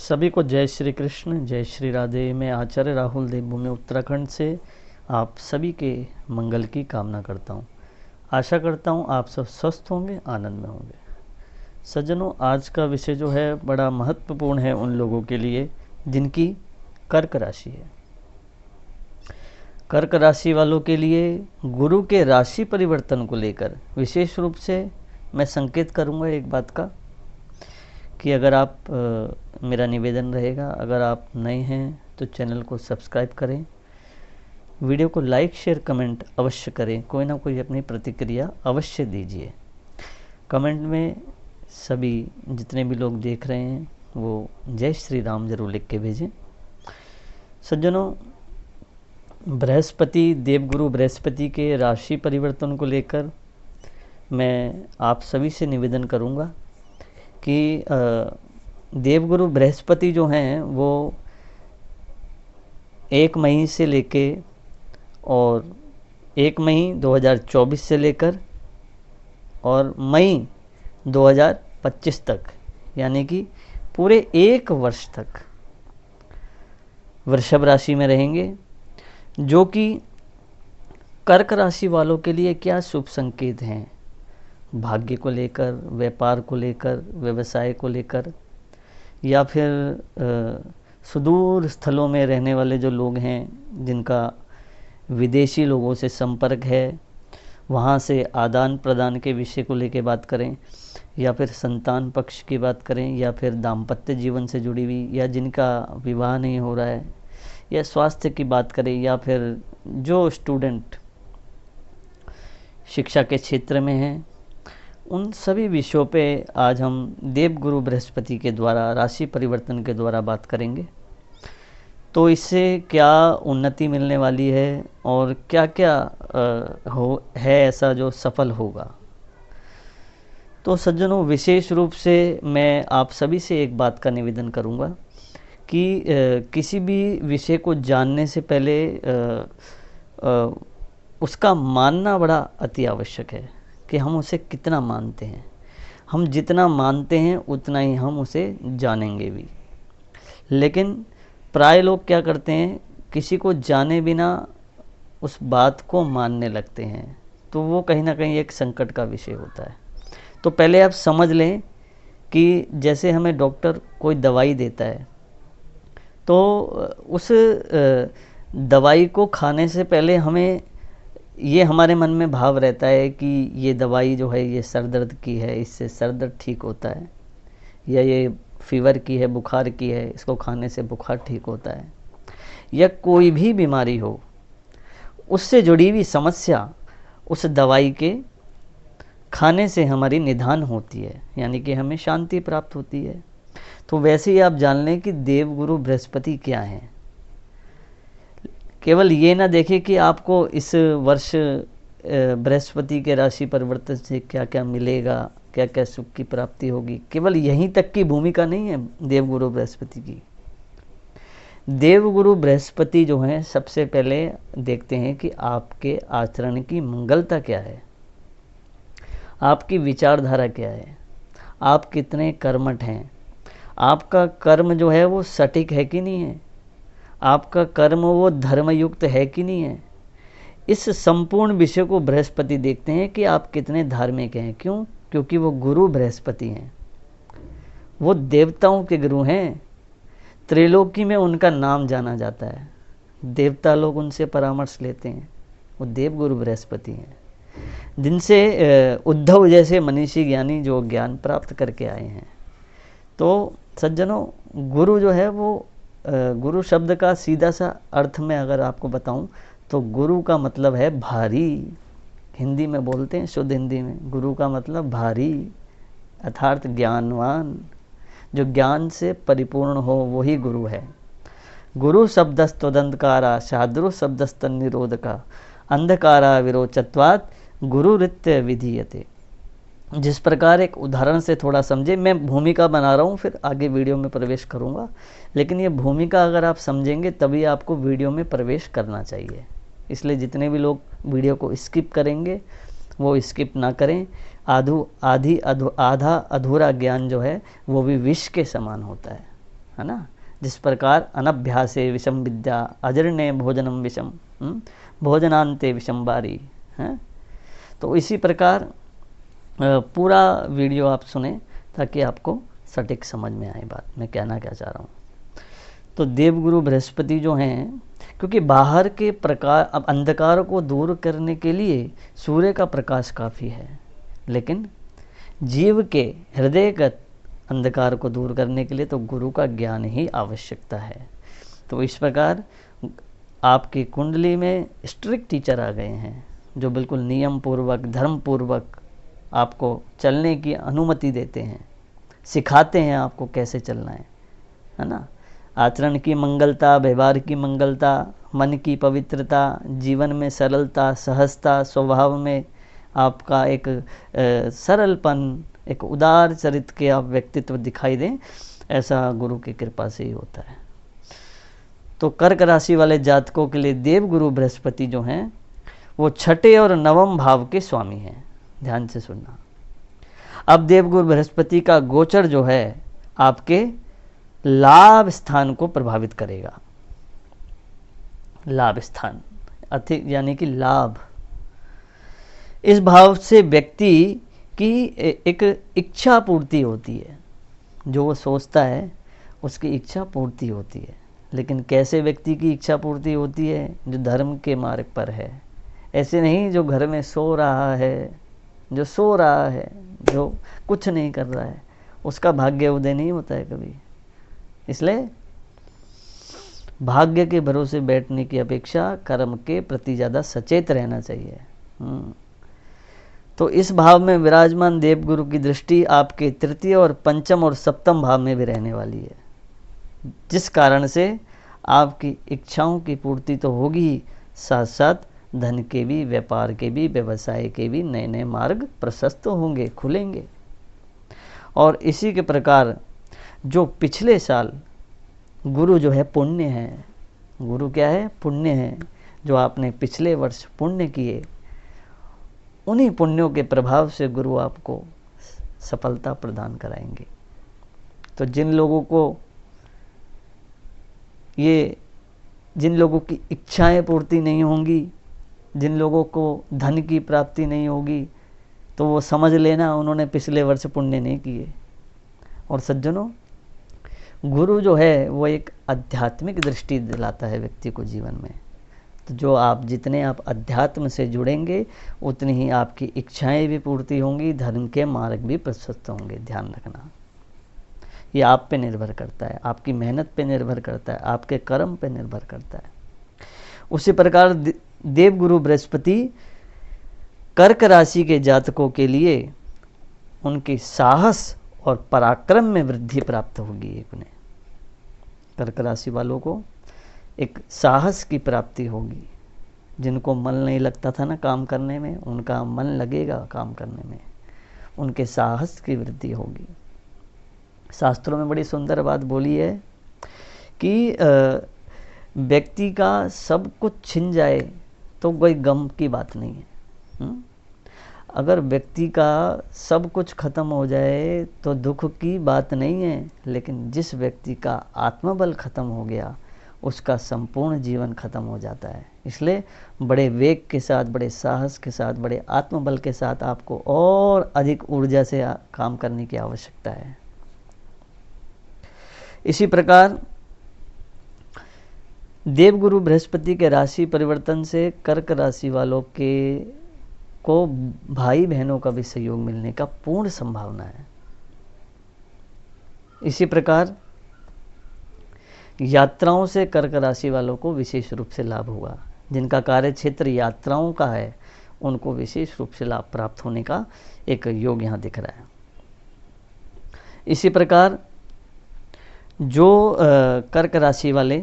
सभी को जय श्री कृष्ण, जय श्री राधे। मैं आचार्य राहुल देवभूमि उत्तराखंड से आप सभी के मंगल की कामना करता हूँ। आशा करता हूँ आप सब स्वस्थ होंगे, आनंद में होंगे। सज्जनों, आज का विषय जो है बड़ा महत्वपूर्ण है उन लोगों के लिए जिनकी कर्क राशि है। कर्क राशि वालों के लिए गुरु के राशि परिवर्तन को लेकर विशेष रूप से मैं संकेत करूँगा एक बात का कि अगर आप मेरा निवेदन रहेगा, अगर आप नए हैं तो चैनल को सब्सक्राइब करें, वीडियो को लाइक शेयर कमेंट अवश्य करें, कोई ना कोई अपनी प्रतिक्रिया अवश्य दीजिए। कमेंट में सभी जितने भी लोग देख रहे हैं वो जय श्री राम जरूर लिख के भेजें। सज्जनों, बृहस्पति, देवगुरु बृहस्पति के राशि परिवर्तन को लेकर मैं आप सभी से निवेदन करूंगा कि देवगुरु बृहस्पति जो हैं वो 1 मई से लेके और 1 मई 2024 से लेकर और मई 2025 तक, यानी कि पूरे 1 वर्ष तक वृषभ राशि में रहेंगे, जो कि कर्क राशि वालों के लिए क्या शुभ संकेत हैं। भाग्य को लेकर, व्यापार को लेकर, व्यवसाय को लेकर, या फिर सुदूर स्थलों में रहने वाले जो लोग हैं जिनका विदेशी लोगों से संपर्क है, वहाँ से आदान प्रदान के विषय को लेकर बात करें, या फिर संतान पक्ष की बात करें, या फिर दाम्पत्य जीवन से जुड़ी हुई, या जिनका विवाह नहीं हो रहा है, या स्वास्थ्य की बात करें, या फिर जो स्टूडेंट शिक्षा के क्षेत्र में हैं, उन सभी विषयों पे आज हम देवगुरु बृहस्पति के द्वारा राशि परिवर्तन के द्वारा बात करेंगे। तो इससे क्या उन्नति मिलने वाली है और क्या क्या है ऐसा जो सफल होगा। तो सज्जनों, विशेष रूप से मैं आप सभी से एक बात का निवेदन करूंगा कि किसी भी विषय को जानने से पहले उसका मानना बड़ा अति आवश्यक है कि हम उसे कितना मानते हैं। हम जितना मानते हैं उतना ही हम उसे जानेंगे भी। लेकिन प्राय लोग क्या करते हैं, किसी को जाने बिना उस बात को मानने लगते हैं, तो वो कहीं ना कहीं एक संकट का विषय होता है। तो पहले आप समझ लें कि जैसे हमें डॉक्टर कोई दवाई देता है, तो उस दवाई को खाने से पहले हमें ये हमारे मन में भाव रहता है कि ये दवाई जो है ये सर दर्द की है, इससे सर दर्द ठीक होता है, या ये फीवर की है, बुखार की है, इसको खाने से बुखार ठीक होता है, या कोई भी बीमारी हो उससे जुड़ी हुई समस्या उस दवाई के खाने से हमारी निदान होती है, यानी कि हमें शांति प्राप्त होती है। तो वैसे ही आप जान लें कि देवगुरु बृहस्पति क्या हैं। केवल ये ना देखें कि आपको इस वर्ष बृहस्पति के राशि परिवर्तन से क्या क्या मिलेगा, क्या क्या सुख की प्राप्ति होगी। केवल यहीं तक की भूमिका नहीं है देवगुरु बृहस्पति की। देवगुरु बृहस्पति जो हैं, सबसे पहले देखते हैं कि आपके आचरण की मंगलता क्या है, आपकी विचारधारा क्या है, आप कितने कर्मठ हैं, आपका कर्म जो है वो सटीक है कि नहीं है, आपका कर्म वो धर्मयुक्त है कि नहीं है। इस संपूर्ण विषय को बृहस्पति देखते हैं कि आप कितने धार्मिक हैं। क्यों? क्योंकि वो गुरु बृहस्पति हैं, वो देवताओं के गुरु हैं। त्रिलोकी में उनका नाम जाना जाता है, देवता लोग उनसे परामर्श लेते हैं। वो देवगुरु बृहस्पति हैं, जिनसे उद्धव जैसे मनीषी ज्ञानी जो ज्ञान प्राप्त करके आए हैं। तो सज्जनों, गुरु जो है वो गुरु शब्द का सीधा सा अर्थ में अगर आपको बताऊं तो गुरु का मतलब है भारी। हिंदी में बोलते हैं, शुद्ध हिंदी में गुरु का मतलब भारी, अर्थात ज्ञानवान, जो ज्ञान से परिपूर्ण हो वही गुरु है। गुरु शब्दस्तुदंधकारा शाद्रु शब्दस्तनिरोधका अंधकारा विरोचत्वात् गुरुरित्य विधीयते। जिस प्रकार एक उदाहरण से थोड़ा समझे, मैं भूमिका बना रहा हूँ, फिर आगे वीडियो में प्रवेश करूँगा, लेकिन ये भूमिका अगर आप समझेंगे तभी आपको वीडियो में प्रवेश करना चाहिए। इसलिए जितने भी लोग वीडियो को स्किप करेंगे वो स्किप ना करें। आधा अधूरा ज्ञान जो है वो भी विष के समान होता है। है ना। जिस प्रकार अनभ्यासे विषम विद्या, अजीर्णे भोजनम विषम, भोजनांते विषम बारी है। तो इसी प्रकार पूरा वीडियो आप सुने ताकि आपको सटीक समझ में आए बात मैं कहना क्या चाह रहा हूँ। तो देवगुरु बृहस्पति जो हैं, क्योंकि बाहर के प्रकाश, अब अंधकार को दूर करने के लिए सूर्य का प्रकाश काफ़ी है, लेकिन जीव के हृदयगत अंधकार को दूर करने के लिए तो गुरु का ज्ञान ही आवश्यकता है। तो इस प्रकार आपकी कुंडली में स्ट्रिक्ट टीचर आ गए हैं जो बिल्कुल नियम पूर्वक, धर्म पूर्वक आपको चलने की अनुमति देते हैं, सिखाते हैं आपको कैसे चलना है ना। आचरण की मंगलता, व्यवहार की मंगलता, मन की पवित्रता, जीवन में सरलता, सहजता, स्वभाव में आपका एक सरलपन, एक उदार चरित्र के आप व्यक्तित्व दिखाई दें, ऐसा गुरु की कृपा से ही होता है। तो कर्क राशि वाले जातकों के लिए देवगुरु बृहस्पति जो हैं वो छठे और नवम भाव के स्वामी हैं। ध्यान से सुनना। अब देवगुरु बृहस्पति का गोचर जो है आपके लाभ स्थान को प्रभावित करेगा। लाभ स्थान अधिक यानी कि लाभ, इस भाव से व्यक्ति की एक इच्छा पूर्ति होती है। जो वो सोचता है उसकी इच्छा पूर्ति होती है। लेकिन कैसे व्यक्ति की इच्छा पूर्ति होती है? जो धर्म के मार्ग पर है। ऐसे नहीं जो घर में सो रहा है, जो सो रहा है, जो कुछ नहीं कर रहा है, उसका भाग्य उदय नहीं होता है कभी। इसलिए भाग्य के भरोसे बैठने की अपेक्षा कर्म के प्रति ज़्यादा सचेत रहना चाहिए। तो इस भाव में विराजमान देवगुरु की दृष्टि आपके तृतीय और पंचम और सप्तम भाव में भी रहने वाली है, जिस कारण से आपकी इच्छाओं की पूर्ति तो होगी, साथ साथ धन के भी, व्यापार के भी, व्यवसाय के भी नए नए मार्ग प्रशस्त होंगे, खुलेंगे। और इसी के प्रकार जो पिछले साल गुरु जो है पुण्य है, गुरु क्या है? पुण्य है। जो आपने पिछले वर्ष पुण्य किए, उन्हीं पुण्यों के प्रभाव से गुरु आपको सफलता प्रदान कराएंगे। तो जिन लोगों की इच्छाएं पूर्ति नहीं होंगी, जिन लोगों को धन की प्राप्ति नहीं होगी, तो वो समझ लेना उन्होंने पिछले वर्ष पुण्य नहीं किए। और सज्जनों, गुरु जो है वो एक आध्यात्मिक दृष्टि दिलाता है व्यक्ति को जीवन में। तो जो आप जितने आप अध्यात्म से जुड़ेंगे उतनी ही आपकी इच्छाएं भी पूर्ति होंगी, धर्म के मार्ग भी प्रशस्त होंगे। ध्यान रखना, ये आप पे निर्भर करता है, आपकी मेहनत पे निर्भर करता है, आपके कर्म पे निर्भर करता है। उसी प्रकार देवगुरु बृहस्पति कर्क राशि के जातकों के लिए उनके साहस और पराक्रम में वृद्धि प्राप्त होगी। उन्हें कर्क राशि वालों को एक साहस की प्राप्ति होगी। जिनको मन नहीं लगता था ना काम करने में, उनका मन लगेगा काम करने में, उनके साहस की वृद्धि होगी। शास्त्रों में बड़ी सुंदर बात बोली है कि व्यक्ति का सब कुछ छिन जाए तो कोई गम की बात नहीं है। अगर व्यक्ति का सब कुछ खत्म हो जाए तो दुख की बात नहीं है, लेकिन जिस व्यक्ति का आत्मबल खत्म हो गया उसका संपूर्ण जीवन खत्म हो जाता है। इसलिए बड़े वेग के साथ, बड़े साहस के साथ, बड़े आत्मबल के साथ आपको और अधिक ऊर्जा से काम करने की आवश्यकता है। इसी प्रकार देवगुरु बृहस्पति के राशि परिवर्तन से कर्क राशि वालों को भाई बहनों का भी सहयोग मिलने का पूर्ण संभावना है। इसी प्रकार यात्राओं से कर्क राशि वालों को विशेष रूप से लाभ हुआ। जिनका कार्य क्षेत्र यात्राओं का है उनको विशेष रूप से लाभ प्राप्त होने का एक योग यहाँ दिख रहा है। इसी प्रकार जो कर्क राशि वाले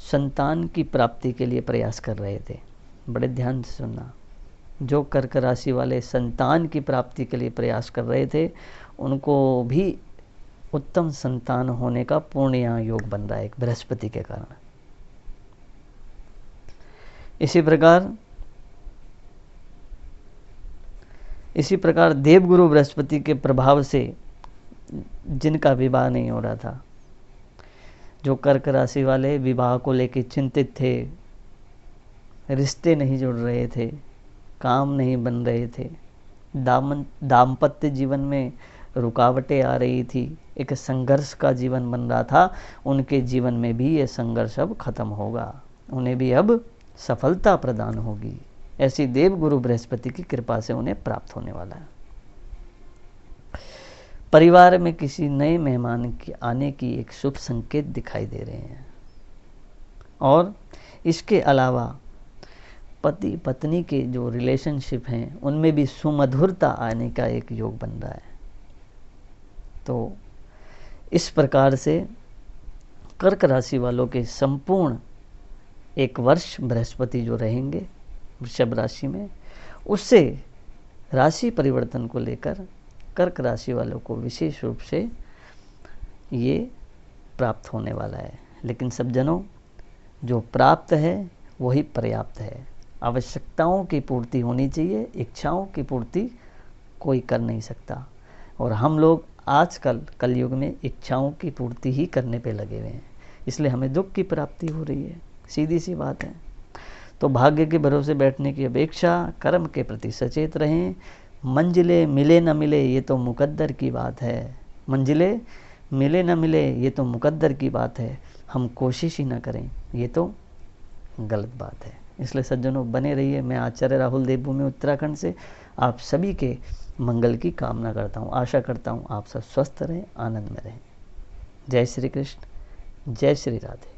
संतान की प्राप्ति के लिए प्रयास कर रहे थे, बड़े ध्यान से सुनना, जो कर्क राशि वाले संतान की प्राप्ति के लिए प्रयास कर रहे थे उनको भी उत्तम संतान होने का पूर्ण यहाँ योग बन रहा है एक बृहस्पति के कारण। इसी प्रकार देवगुरु बृहस्पति के प्रभाव से जिनका विवाह नहीं हो रहा था, जो कर्क राशि वाले विवाह को लेकर चिंतित थे, रिश्ते नहीं जुड़ रहे थे, काम नहीं बन रहे थे, दाम्पत्य जीवन में रुकावटें आ रही थी, एक संघर्ष का जीवन बन रहा था, उनके जीवन में भी ये संघर्ष अब खत्म होगा, उन्हें भी अब सफलता प्रदान होगी। ऐसी देव गुरु बृहस्पति की कृपा से उन्हें प्राप्त होने वाला है। परिवार में किसी नए मेहमान के आने की एक शुभ संकेत दिखाई दे रहे हैं। और इसके अलावा पति पत्नी के जो रिलेशनशिप हैं उनमें भी सुमधुरता आने का एक योग बन रहा है। तो इस प्रकार से कर्क राशि वालों के संपूर्ण एक वर्ष बृहस्पति जो रहेंगे वृषभ राशि में, उससे राशि परिवर्तन को लेकर कर्क राशि वालों को विशेष रूप से ये प्राप्त होने वाला है। लेकिन सज्जनों, जो प्राप्त है वही पर्याप्त है। आवश्यकताओं की पूर्ति होनी चाहिए, इच्छाओं की पूर्ति कोई कर नहीं सकता। और हम लोग आजकल कलयुग में इच्छाओं की पूर्ति ही करने पे लगे हुए हैं, इसलिए हमें दुख की प्राप्ति हो रही है, सीधी सी बात है। तो भाग्य के भरोसे बैठने की अपेक्षा कर्म के प्रति सचेत रहें। मंजिलें मिले न मिले ये तो मुकद्दर की बात है, मंजिलें मिले न मिले ये तो मुकद्दर की बात है, हम कोशिश ही ना करें ये तो गलत बात है। इसलिए सज्जनों बने रहिए। मैं आचार्य राहुल देवभूमि उत्तराखंड से आप सभी के मंगल की कामना करता हूँ। आशा करता हूँ आप सब स्वस्थ रहें, आनंद में रहें। जय श्री कृष्ण, जय श्री राधे।